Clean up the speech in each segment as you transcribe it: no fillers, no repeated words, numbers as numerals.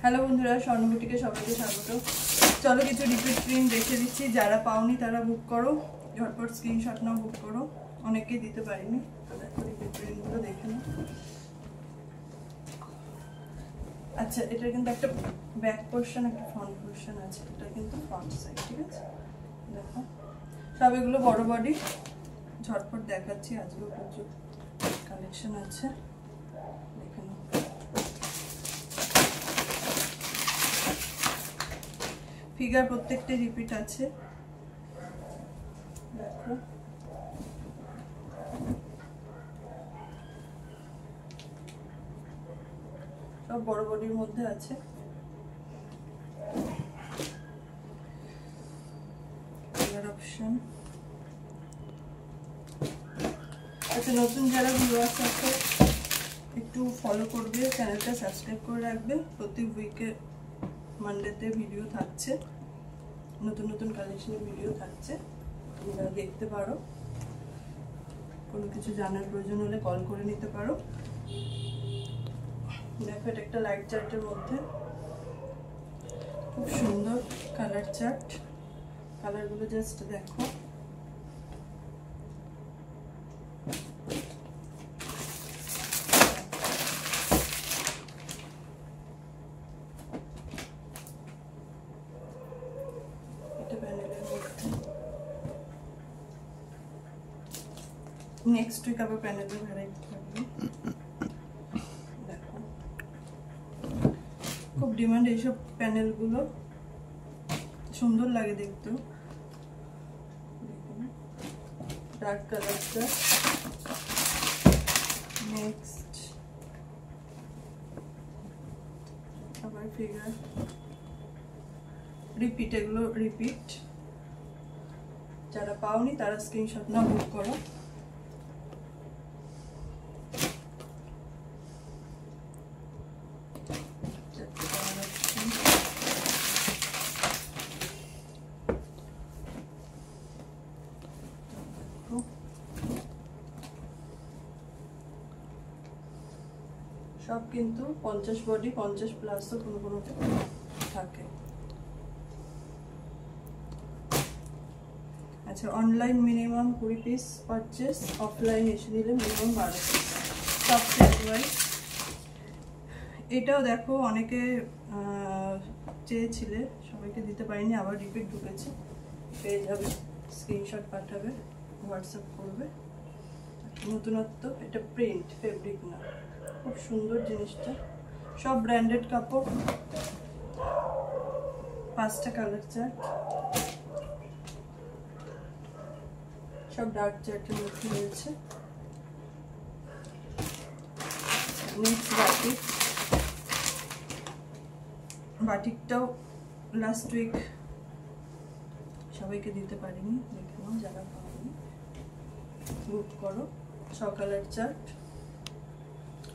Hello বন্ধুরা, স্বর্ণবুটিকে সবাইকে স্বাগত। চলো কিছু রিপিট প্রিন্ট দেখে দিচ্ছি, যারা পাওনি তারা বুক করো, ঝটপট স্ক্রিনশট নাও, বুক করো। অনেকেই দিতে পারিনি, তো দেখো রিপিট প্রিন্টগুলো দেখে নাও। আচ্ছা, এটা কিন্তু একটা ব্যাক পোর্শন, একটা ফ্রন্ট পোর্শন আছে, এটা কিন্তু ফ্রন্ট সাইড, ঠিক আছে? দেখো সব এগুলো বড় বডি, ঝটপট দেখাচ্ছি। আজকেও প্রচুর কালেকশন আছে, দেখে নাও। ফিগার প্রত্যেকটা রিপিট আছে, দেখো। সব বড় বডির মধ্যে আছে। Colour option. আচ্ছা, নতুন যারা ভিউয়ার্স আছে একটু ফলো করবে, চ্যানেলটা সাবস্ক্রাইব করে রাখবে। প্রতি উইকে মানডেতে ভিডিও থাকছে, নতুন নতুন কালেকশনের ভিডিও থাকছে, তোমরা দেখতে পারো। কোনো কিছু জানার প্রয়োজন হলে কল করে নিতে পারো। দেখো, এটা একটা লাইট চার্টের মধ্যে, খুব সুন্দর কালার চার্ট। কালারগুলো জাস্ট দেখো। এটা প্যানেলের মধ্যে। নেক্সট উইক আবার প্যানেলের ভ্যারাইটি থাকবে। দেখো, খুব ডিমান্ড এইসব প্যানেলগুলো, সুন্দর লাগে দেখতেও। ডার্ক কালারটা। নেক্সট আবার ফিগার রিপিট, এগুলো রিপিট। যারা পাওনি তারা স্ক্রিনশট না, বুক করো। সব কিন্তু 50 বডি, 50 প্লাসও কোনো কোনোতে থাকে। আচ্ছা, online minimum 20 piece purchase, offline এসে দিলে মিনিমাম 12 পিস, সব সেট ওয়াইজ। এটাও দেখো, অনেকে চেয়েছিলে, সবাইকে দিতে পারিনি, আবার রিপিট ঢুকেছে, পেয়ে যাবে। স্ক্রিনশট পাঠাবে, হোয়াটসঅ্যাপ করবে। নতুনত্ব, এটা প্রিন্ট, ফেব্রিক না। খুব সুন্দর জিনিসটা, সব ব্র্যান্ডেড কাপড়। 5টা কালার চার্ট, সব ডার্ক চার্টের মধ্যে রয়েছে। Next batik. বাটিকটাও লাস্ট উইক সবাইকে দিতে পারিনি, দেখে নাও যারা পাওনি, বুক করো। সকালের চার্ট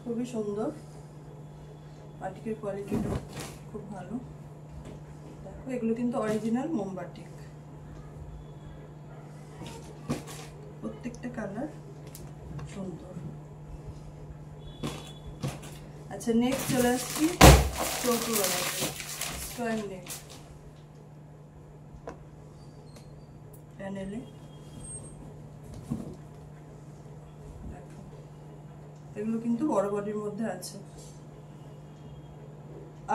খুবই সুন্দর, বাটিকের কোয়ালিটিটা খুব ভালো। দেখো, এগুলো কিন্তু অরিজিনাল মোমবাটিক, প্রত্যেকটা কালার সুন্দর। আচ্ছা, নেক্সট চলে আসছি চৌকোবালাতে, স্কোয়ার নেক প্যানেলে। এগুলো কিন্তু বড় বডির মধ্যে আছে,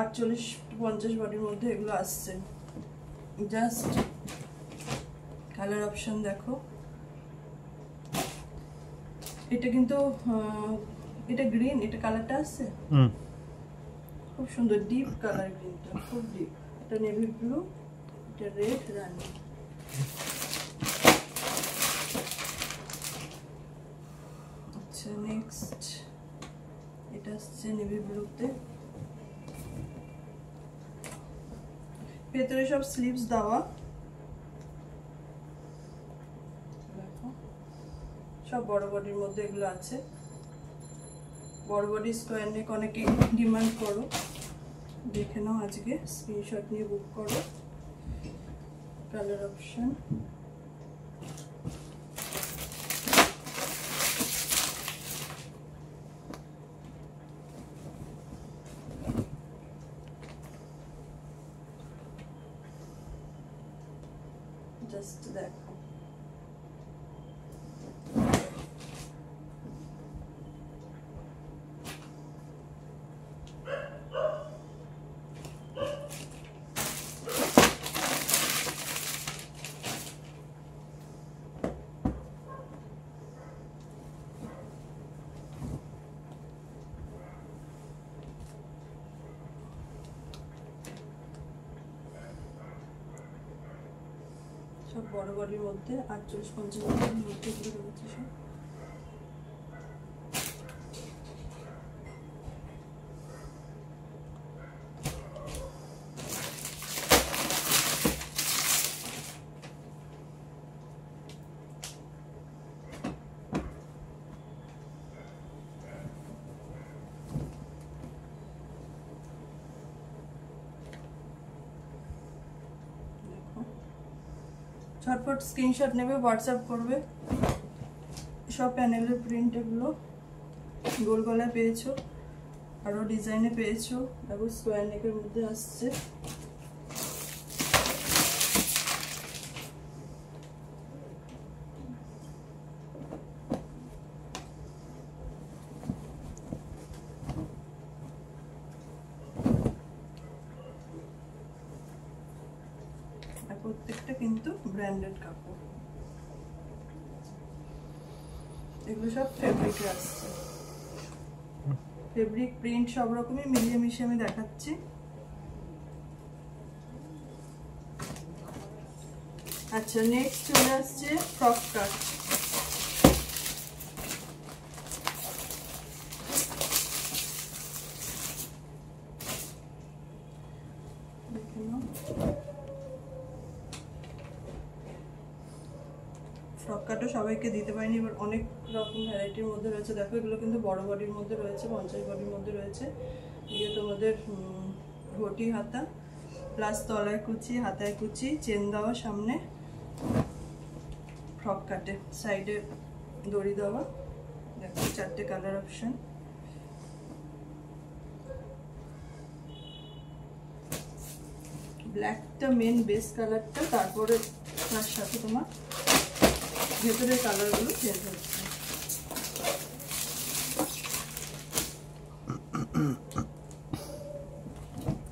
48-50 বডির মধ্যে এগুলো আসছে। জাস্ট কালার অপশন দেখো। এটা কিন্তু এটা গ্রিন, এটা কালারটা আসছে খুব সুন্দর, ডিপ কালার, গ্রিনটা খুব ডিপ। এটা নেভি ব্লু, এটা রেড রানি। আচ্ছা, নেক্সট এটা আসছে নেভি ব্লুতে, ভেতরে সব স্লিভস দেওয়া। দেখো, সব বড় বডির মধ্যে এগুলো আছে। বড় বডি স্কোয়ার নেক অনেকে ডিমান্ড করো, দেখে নাও আজকে, স্ক্রিনশট নিয়ে বুক করো। Colour option. জাস্ট দেখো। সব বড় বডির মধ্যে 48-50 মধ্যে এগুলো রয়েছে সব। ঝটপট স্ক্রিনশট নেবে, হোয়াটসঅ্যাপ করবে। সব প্যানেলের প্রিন্ট, এগুলো গোল গলা পেয়েছো, আরও ডিজাইনে পেয়েছো। দেখো স্কোয়ার নেকের মধ্যে আসছে। প্রত্যেকটা কিন্তু ব্র্যান্ডেড কাপড়। এগুলো সব ফেব্রিকে আসছে, ফেব্রিক প্রিন্ট সব রকমই মিলিয়ে মিশিয়ে আমি দেখাচ্ছি। আচ্ছা, নেক্সট চলে আসছে ফ্রক কাট। দেখে নাও, ফ্রক কাটও সবাইকে দিতে পারিনি, এবার অনেক রকম ভ্যারাইটির মধ্যে রয়েছে। দেখো এগুলো কিন্তু বড় বডির মধ্যে রয়েছে, 50 বডির মধ্যে রয়েছে। ইয়ে তোমাদের ঘটি হাতা প্লাস তলায় কুচি, হাতায় কুচি, চেন দেওয়া, সামনে ফ্রক কাটে, সাইডে দড়ি দেওয়া। দেখো 4টে কালার অপশন। ব্ল্যাকটা মেন বেস কালারটা, তারপরে তার সাথে তোমার ভেতরের কালারগুলো চেঞ্জ হচ্ছে।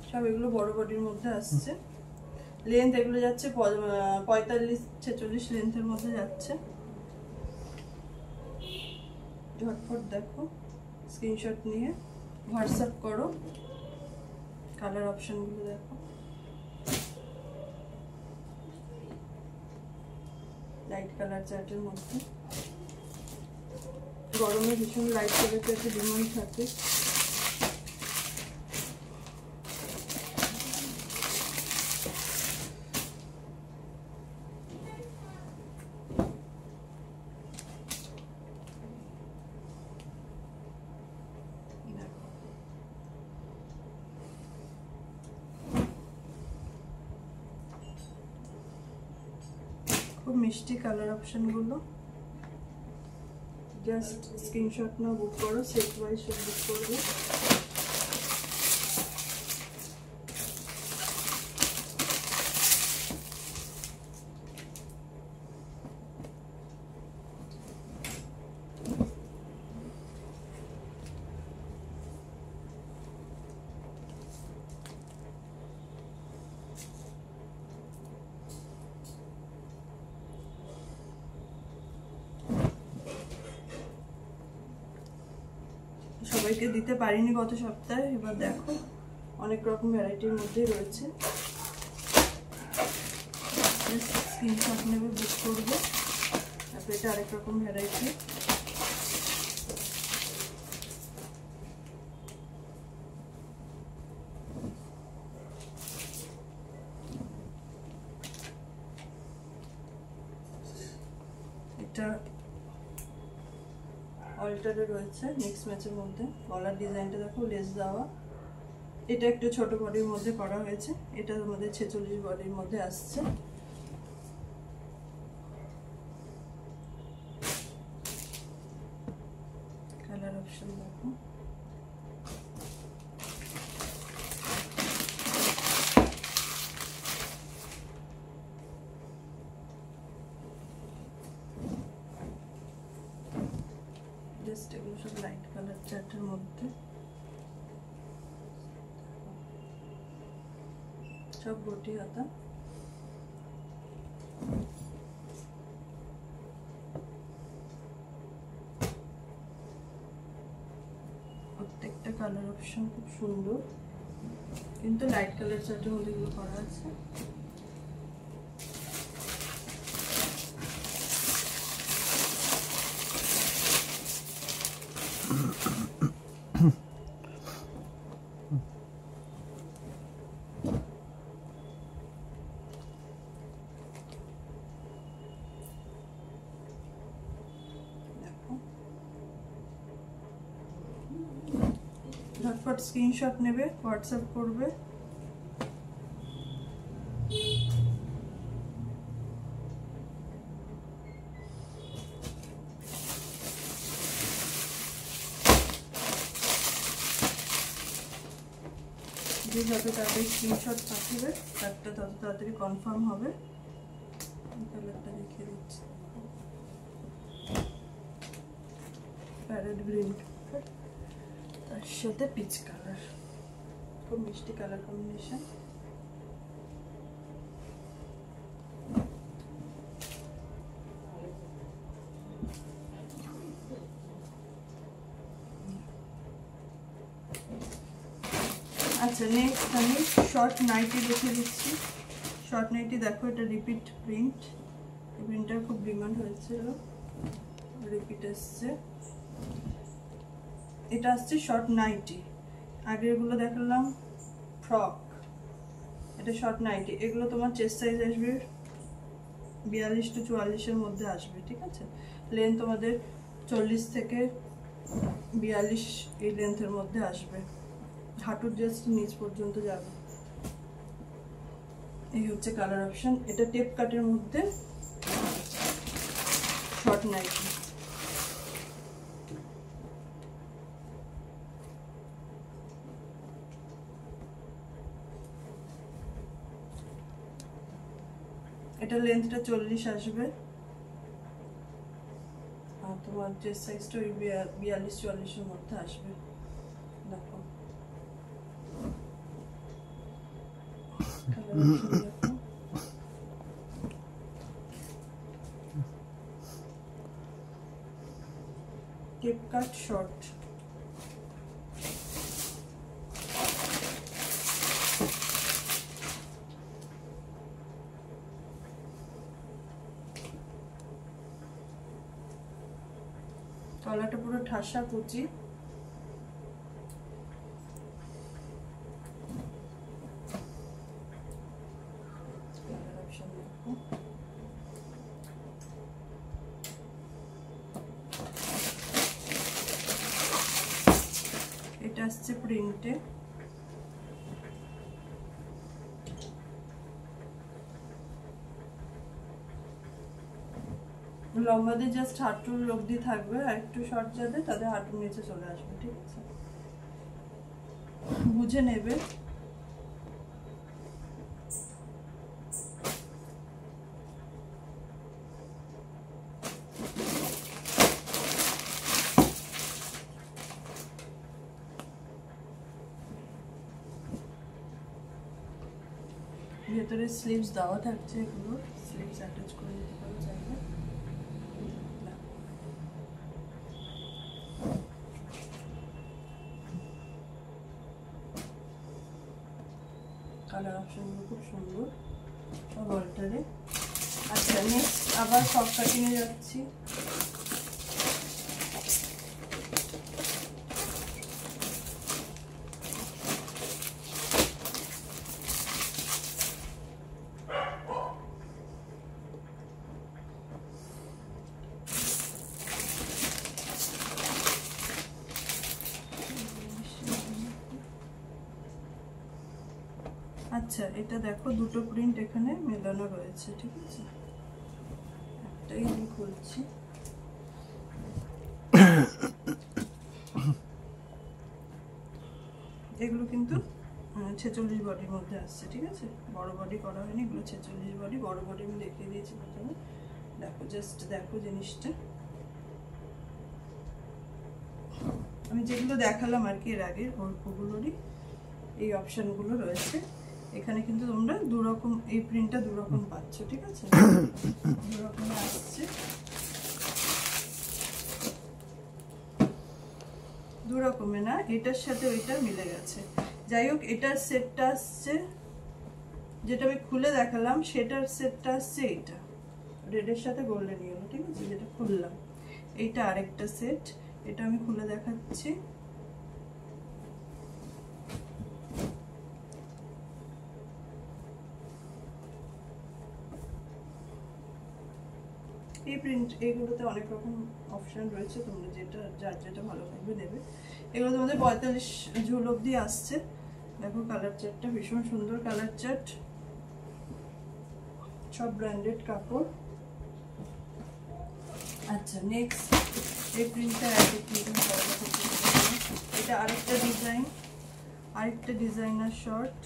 সব এগুলো বড় বডির মধ্যে আসছে। লেন্থ এগুলো যাচ্ছে 45-46 লেন্থের মধ্যে যাচ্ছে। ঝটপট দেখো, স্ক্রিনশট নিয়ে হোয়াটসঅ্যাপ করো। কালার অপশনগুলো দেখো, লাইট কালার চার্টের মধ্যে। গরমে ভীষণ লাইট কালারটা একটা ডিমান্ড থাকে। খুব মিষ্টি কালার অপশনগুলো। জাস্ট স্ক্রিনশট না বুক করো, সেট ওয়াইজ সব বুক করবে। সবাইকে দিতে পারিনি গত সপ্তাহে, এবার দেখো অনেক রকম ভ্যারাইটির মধ্যেই রয়েছে। স্ক্রিনশট নেবে, বুক করবে। তারপরে এটা আরেক রকম ভ্যারাইটি। এটা অল্টারে রয়েছে, মিক্স ম্যাচের মধ্যে। গলার ডিজাইনটা দেখো, লেস দেওয়া। এটা একটু ছোট বডির মধ্যে করা হয়েছে, এটার মধ্যে 46 বডির মধ্যে আসছে। কালার অপশন দেখো, সব গোটি হাতা। প্রত্যেকটা কালার অপশন খুব সুন্দর, কিন্তু লাইট কালার চার্টের মধ্যে এগুলো করা আছে। ঝটপট স্ক্রিনশট নেবে, হোয়াটসঅ্যাপ করবে। যে যত তাড়াতাড়ি স্ক্রিনশট পাঠাবে তারটা তত তাড়াতাড়ি কনফার্ম হবে। কালারটা দেখিয়ে দিচ্ছি, প্যারেট গ্রিন তার সাথে পিচ কালার, খুব মিষ্টি কালার কম্বিনেশন। আচ্ছা, নেক্সট আমি শর্ট নাইটি দেখে দিচ্ছি। শর্ট নাইটি দেখো, এটা রিপিট প্রিন্ট, এই প্রিন্টটা খুব ডিমান্ড হয়েছিল, রিপিট এসছে। এটা আসছে শর্ট নাইটি, আগেরগুলো দেখালাম ফ্রক, এটা শর্ট নাইটি। এগুলো তোমার চেস্ট সাইজ আসবে 42 to 44-এর মধ্যে আসবে, ঠিক আছে। লেন্থ তোমাদের 40 থেকে 42 এই লেন্থের মধ্যে আসবে, হাঁটুর জাস্ট নিচ পর্যন্ত যাবে। এই হচ্ছে কালার অপশন। এটা টেপ কাটের মধ্যে শর্ট নাইটি। এটা লেন্থটা 40 আসবে, আর তোমার চেস্ট সাইজটা ওই 42-44-এর মধ্যে আসবে। দেখো টেপ কাট শর্ট। তলাটা পুরো ঠাসা কুচি, এটা আসছে প্রিন্টে। লম্বাদের জাস্ট হাঁটুর অবধি থাকবে, আর একটু শর্ট যাদের তাদের হাঁটুর নিচে চলে আসবে, ঠিক আছে, বুঝে নেবে। ভেতরে স্লিভস দেওয়া থাকছে, এগুলো স্লিভস অ্যাটাচ করে দিতে পারো চাইলে। কালার অপশনগুলো খুব সুন্দর, সব অল্টারে। আচ্ছা, নেক্সট আবার সব কাটিংয়ে যাচ্ছি। আচ্ছা, এটা দেখো দুটো প্রিন্ট এখানে মেলানো রয়েছে, ঠিক আছে, একটাই আমি খুলছি। এগুলো কিন্তু 46 বডির মধ্যে আসছে, ঠিক আছে, বড় বডি করা হয়নি, এগুলো 46 বডি। বড় বডি আমি দেখিয়ে দিয়েছি প্রথমে, দেখো জাস্ট দেখো জিনিসটা। আমি যেগুলো দেখালাম আর কি এর আগে, ওগুলোরই এই অপশানগুলো রয়েছে। এখানে কিন্তু তোমরা দু রকম এই প্রিন্টটা দু রকম পাচ্ছ, ঠিক আছে? দু রকম আসছে, দু রকমের না, এটার সাথে ওইটা মিলে গেছে। যাই হোক, এটার সেটটা আসছে যেটা আমি খুলে দেখালাম, সেটার সেটটা আসছে এইটা রেডের সাথে গোল্ডেন ইয়েলো, ঠিক আছে? যেটা খুললাম এইটা আরেকটা সেট, এটা আমি খুলে দেখাচ্ছি। এই প্রিন্ট এইগুলোতে অনেক রকম অপশন রয়েছে, তোমরা যেটা যার যেটা ভালো লাগবে নেবে। এগুলো তোমাদের 45 ঝুল অবধি আসছে। দেখো কালার চার্টটা ভীষণ সুন্দর কালার চার্ট, সব ব্র্যান্ডেড কাপড়। আচ্ছা, নেক্সট এই প্রিন্টটা এটা আরেকটা ডিজাইন, আরেকটা ডিজাইনার শর্ট।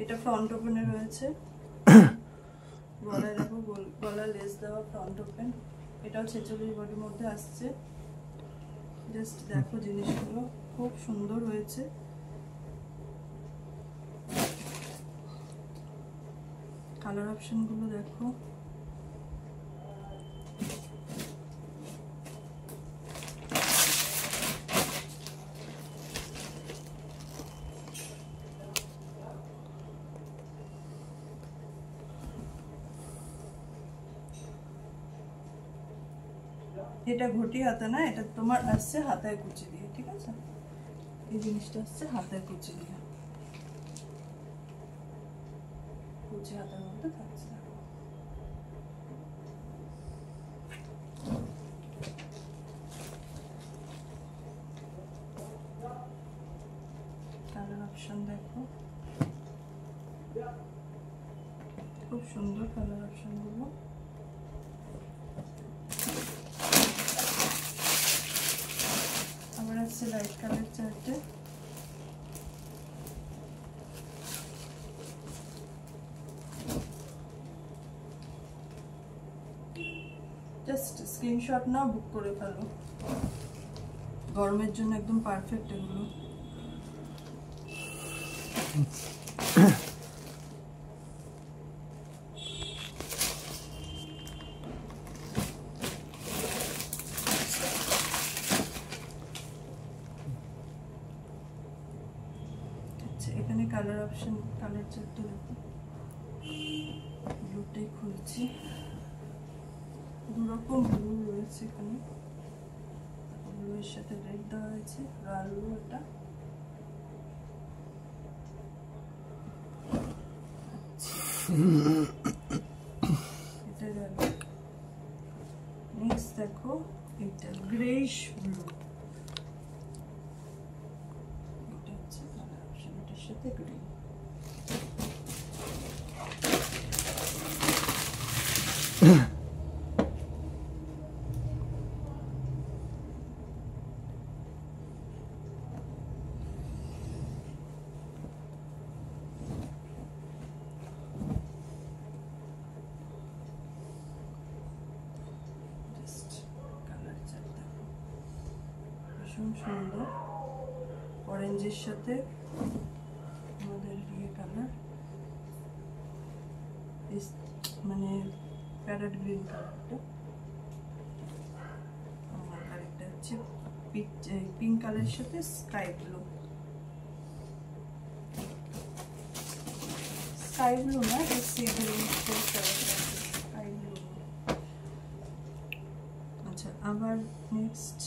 এটা ফ্রন্ট ওপেনে রয়েছে, গলায় দেখো গলা লেস দেওয়া ফ্রন্ট ওপেন। এটাও 46 বডির মধ্যে আসছে। জাস্ট দেখো জিনিসগুলো খুব সুন্দর হয়েছে। কালার অপশনগুলো দেখো, এটা ঘটি হাতা না, এটা তোমার আসছে হাতায় কুচি দিয়ে, ঠিক আছে? এই জিনিসটা আসছে হাতায় কুচি দিয়ে, কুচি হাতার মধ্যে থাকছে। কালার অপশন দেখো, খুব সুন্দর কালার অপশন গুলো। আবার আছে লাইট কালার চার্টে, জাস্ট স্ক্রিনশট নাও, বুক করে ফেলো, গরমের জন্য একদম পারফেক্ট এগুলো। এখানে কালার অপশন, কালার চার্টটা দেখো, ব্লুটাই খুলছি, দু রকম ব্লু রয়েছে এখানে। ব্লু এর সাথে রেড দেওয়া হয়েছে, রয়্যাল ব্লু এটা। এটা গেল। নেক্সট দেখো এটা গ্রেইশ ব্লু, এটা হচ্ছে কালার অপশন, এটার সাথে গ্রিন। ভীষণ সুন্দর, অরেঞ্জের সাথে আমাদের ইয়ে কালার, মানে প্যারট গ্রিন কালারটা। আমার আরেকটা হচ্ছে পিঙ্ক কালারের সাথে স্কাই ব্লু, স্কাই ব্লু না, সি ব্লু, স্কাই ব্লু। আচ্ছা, আবার নেক্সট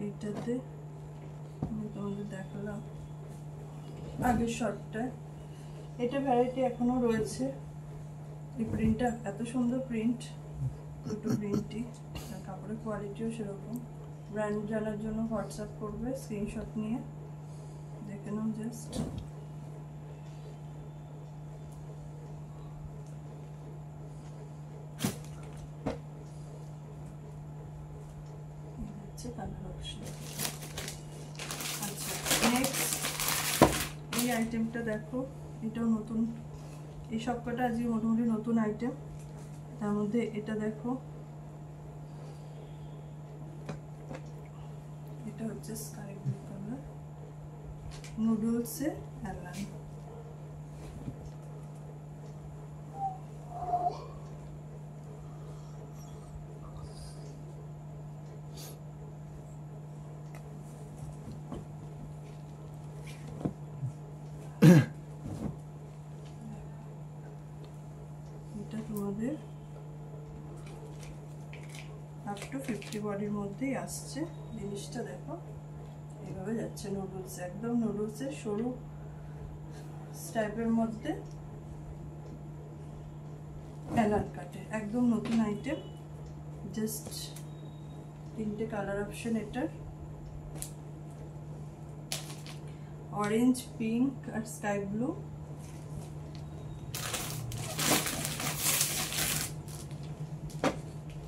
এইটাতে আমি তোমাদের দেখালাম আগের শর্টটা, এটা ভ্যারাইটি এখনো রয়েছে। এই প্রিন্টটা এত সুন্দর প্রিন্ট, দুটো প্রিন্টই, কাপড়ের কোয়ালিটিও সেরকম। ব্র্যান্ড জানার জন্য হোয়াটসঅ্যাপ করবে, স্ক্রিনশট নিয়ে দেখে নাও জাস্ট। Colour option. আচ্ছা, নেক্সট এই আইটেমটা দেখো, এটাও নতুন, এই সবকটা আজকে মোটামুটি নতুন আইটেম। তার মধ্যে এটা দেখো, হচ্ছে স্কাই ব্লু কালার, নুডলসে অ্যালান। এটা তোমাদের আপ টু 50 বডির মধ্যেই আসছে জিনিসটা। দেখো এইভাবে যাচ্ছে নুডলস, একদম নুডলসের সরু স্টাইপের মধ্যে অ্যালান কাটে, একদম নতুন আইটেম। জাস্ট 3টে কালার অপশন এটার, অরেঞ্জ, পিঙ্ক আর স্কাই ব্লু।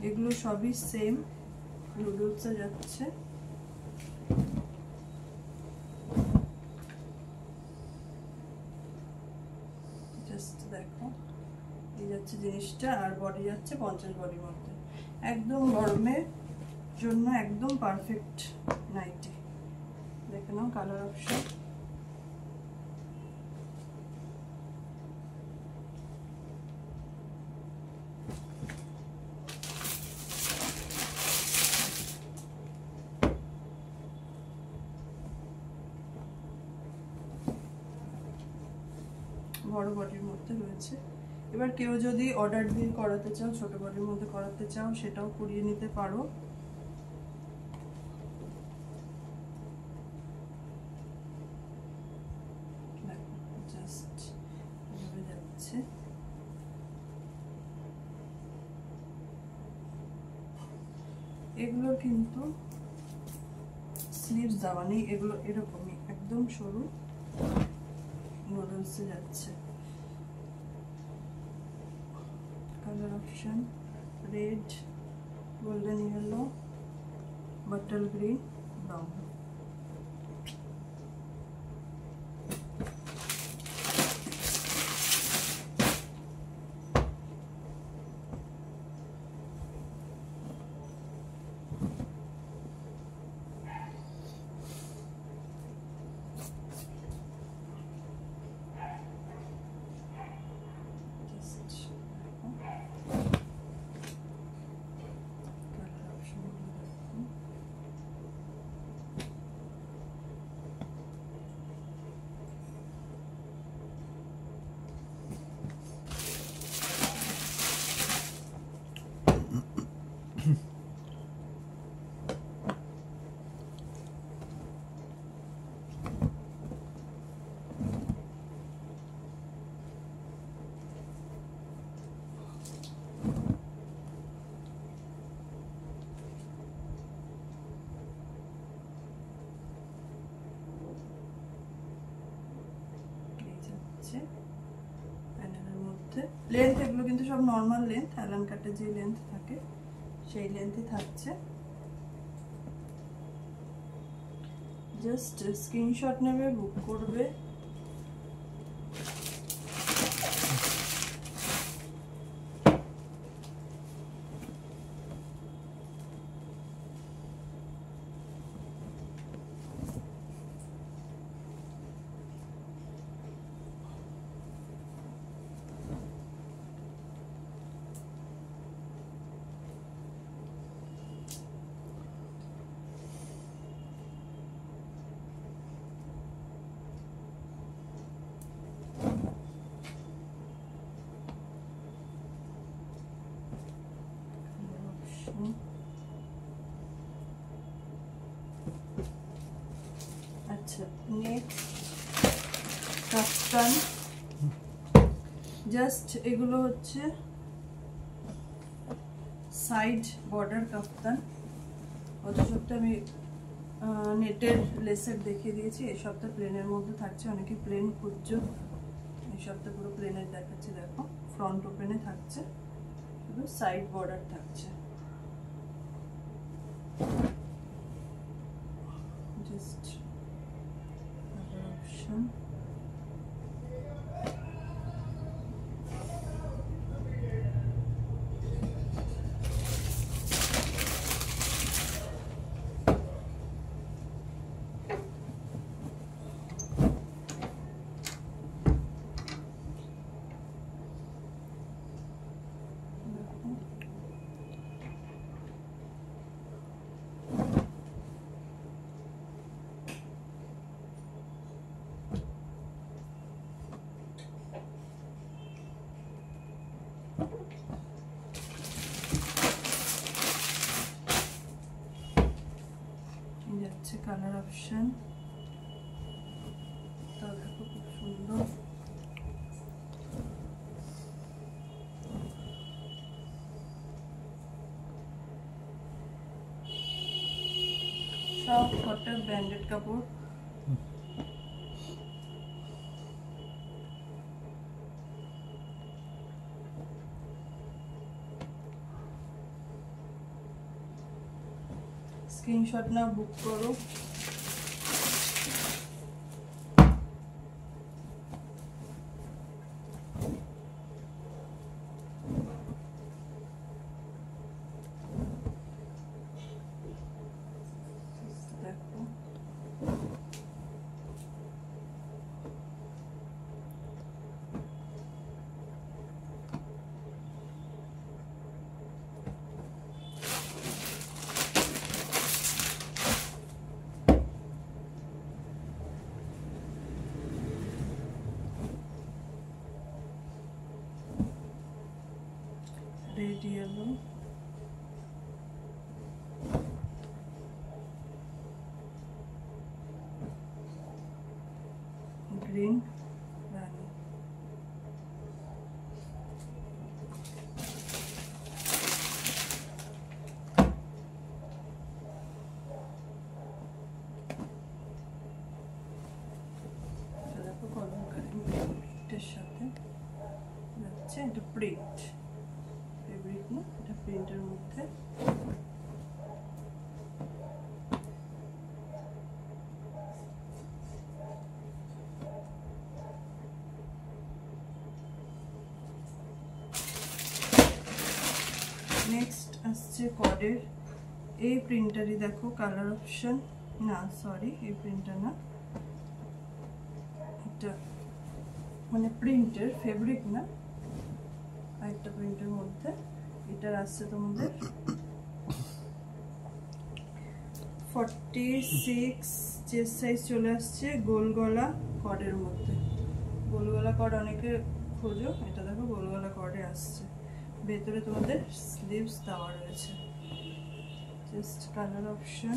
এগুলো সবই সেম নুডলসে যাচ্ছে। জাস্ট দেখো এই যাচ্ছে জিনিসটা, আর বডি যাচ্ছে 50 বডির মধ্যে। একদম গরমের জন্য একদম পারফেক্ট নাইটি। দেখে নাও কালার অপশন। বড় বডির মধ্যে রয়েছে। এবার কেউ যদি অর্ডার দিয়ে করাতে চাও, ছোট বডির মধ্যে করাতে চাও, সেটাও করিয়ে নিতে পারো। জাস্ট এভাবে যাচ্ছে। এগুলো কিন্তু স্লিভস দেওয়া নেই, এগুলো এরকমই একদম সরু নুডলসে যাচ্ছে। Colour option red, golden yellow, bottle green, brown. প্যানেলের মধ্যে লেন্থ এগুলো কিন্তু সব নর্মাল লেন্থ, অ্যালান কাটের যে লেন্থ থাকে সেই লেন্থই থাকছে। জাস্ট স্ক্রিনশট নেবে, বুক করবে। আচ্ছা, নেক্সট কাফতান। জাস্ট এগুলো হচ্ছে সাইড বর্ডার কাফতান। গত সপ্তাহে আমি নেটের লেসের দেখিয়ে দিয়েছি, এই সপ্তাহে প্লেনের মধ্যে থাকছে। অনেকে প্লেন খুঁজছো, এই সপ্তাহে পুরো প্লেনের দেখাচ্ছি। দেখো ফ্রন্ট ওপেনে থাকছে, শুধু সাইড বর্ডার থাকছে। জাস্ট অপশন হচ্ছে কালার অপশন, তো দেখো খুব সুন্দর। সব কটা ব্র্যান্ডেড কাপড়। স্ক্রিনশট না বুক করো। দেখো রেড ইয়েলো, গ্রিন, রানী। দেখো কলমকারী প্রিন্টের সাথে যাচ্ছে, এটা প্রিন্ট, ফেব্রিক না, এটা প্রিন্টের মধ্যে। নেক্সট আসছে কডের, এই প্রিন্টারই দেখো কালার অপশন, না সরি এই প্রিন্টার না, এটা মানে প্রিন্টের, ফেব্রিক না, আরেকটা প্রিন্টের মধ্যে। এটার আসছে তোমাদের 46 চেস্ট সাইজ চলে আসছে, গোল গলা কডের মধ্যে। গোল গলা কড অনেকে খোঁজো, এটা দেখো গোল গলা কডে আসছে, ভেতরে তোমাদের স্লিভস দেওয়া রয়েছে। জাস্ট কালার অপশন,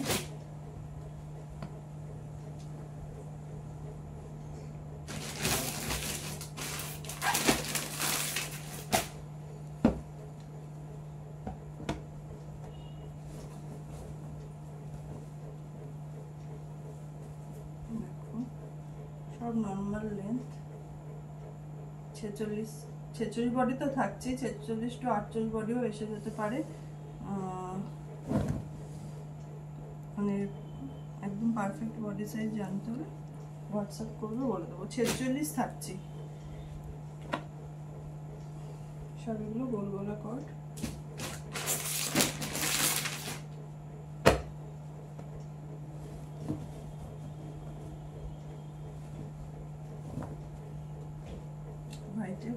দেখো সব নর্মাল লেন্থ। 46 বডি তো থাকছে, 46 to 48 বডিও এসে যেতে পারে। মানে একদম পারফেক্ট বডি সাইজ জানতে হলে হোয়াটসঅ্যাপ করবে, বলে দেবো। 46 থাকছে, সব এগুলো গোল গোলা কট।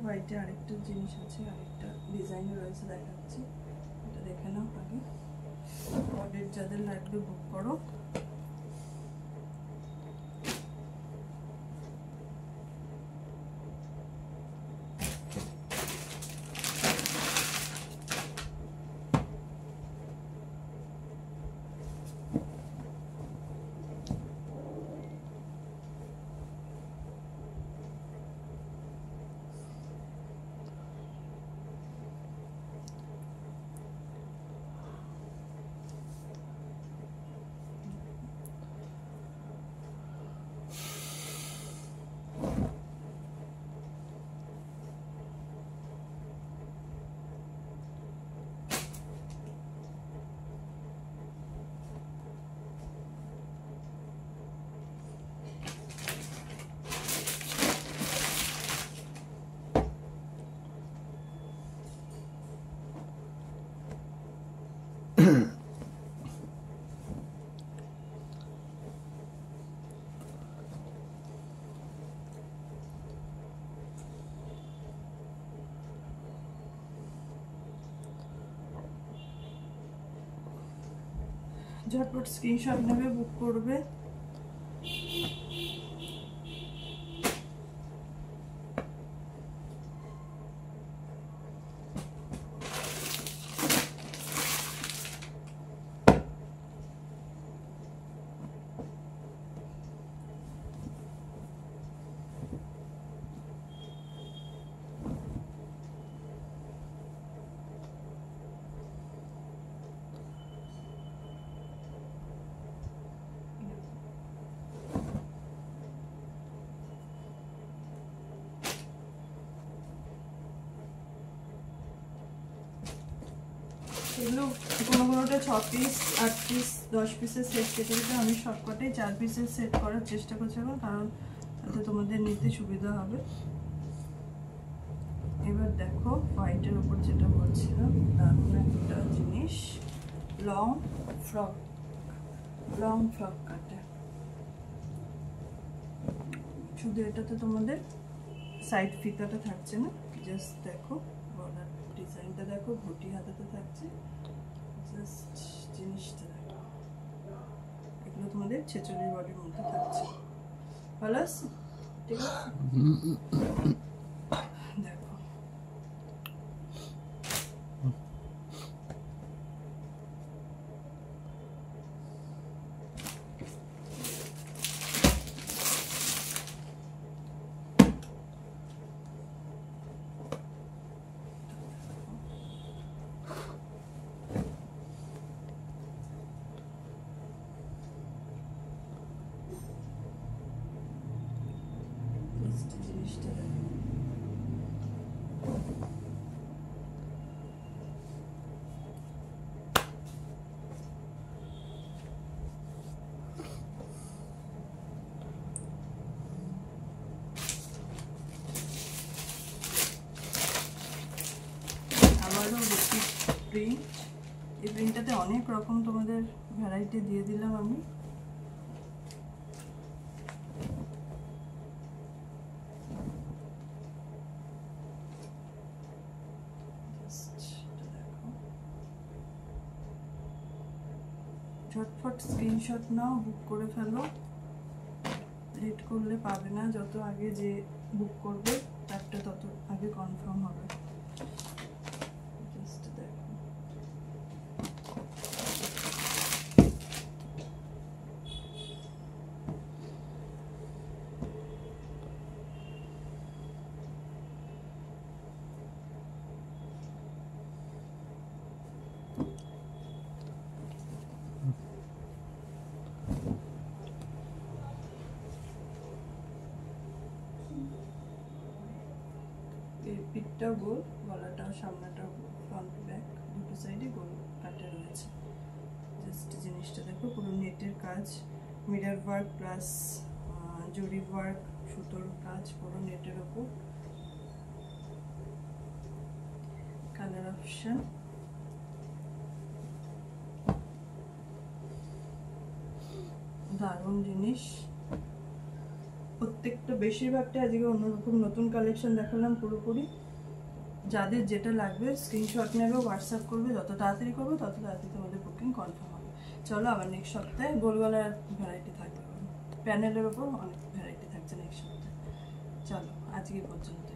হোয়াইটে আরেকটা জিনিস আছে, আরেকটা ডিজাইন রয়েছে, দেখাচ্ছি, এটা দেখে নাও আগে। কডের যাদের লাগবে বুক করো। ঝটপট স্ক্রিনশট নেবে, বুক করবে। এগুলো কোনোটা 6 পিস 8 পিস 10 পিসের সেট কেটে দিতে, আমি সবকটাই 4 পিসের সেট করার চেষ্টা করছিলাম, কারণ তাতে তোমাদের নিতে সুবিধা হবে। এবার দেখো হোয়াইটের উপর যেটা বলছিলাম, দারুণ একটা জিনিস, লং ফ্রক কাটে। শুধু এটাতে তোমাদের সাইড ফিতাটা থাকছে না, জাস্ট দেখো গলার ডিজাইনটা দেখো, ঘটি হাতাতে থাকছে, জাস্ট জিনিসটা দেখো। এগুলো তোমাদের ছেচল্লিশ বডির মধ্যে থাকছে, ভালো আছে? ঠিক আছে, দেখো জিনিসটা দেখো। আবারও রিপিট প্রিন্ট, এই প্রিন্টটাতে অনেক রকম তোমাদের ভ্যারাইটি দিয়ে দিলাম আমি। ঝটফট স্ক্রিনশট নাও, বুক করে ফেলো, লেট করলে পাবে না। যত আগে যে বুক করবে তারটা তত আগে কনফার্ম হবে। জাস্ট দেখো, পিঠটাও গোল, গলাটাও সামনেটাও গোল, ফ্রন্ট ব্যাক দুটো সাইডে গোল কাটে রয়েছে। জাস্ট জিনিসটা দেখো, পুরো নেটের কাজ, মিরর ওয়ার্ক প্লাস জরি ওয়ার্ক, সুতোর কাজ পুরো নেটের ওপর। কালার অপশন, দারুণ জিনিস। প্রত্যেকটা বেশিরভাগটা আজকে অন্যরকম নতুন কালেকশন দেখালাম পুরোপুরি। যাদের যেটা লাগবে স্ক্রিনশট নেবে, হোয়াটসঅ্যাপ করবে, যত তাড়াতাড়ি করবে তত তাড়াতাড়ি তোমাদের বুকিং কনফার্ম হবে। চলো আবার নেক্সট সপ্তাহে গোলগলার ভ্যারাইটি থাকবে, প্যানেলের ওপর অনেক ভ্যারাইটি থাকছে নেক্সট সপ্তাহে। চলো আজকে পর্যন্ত।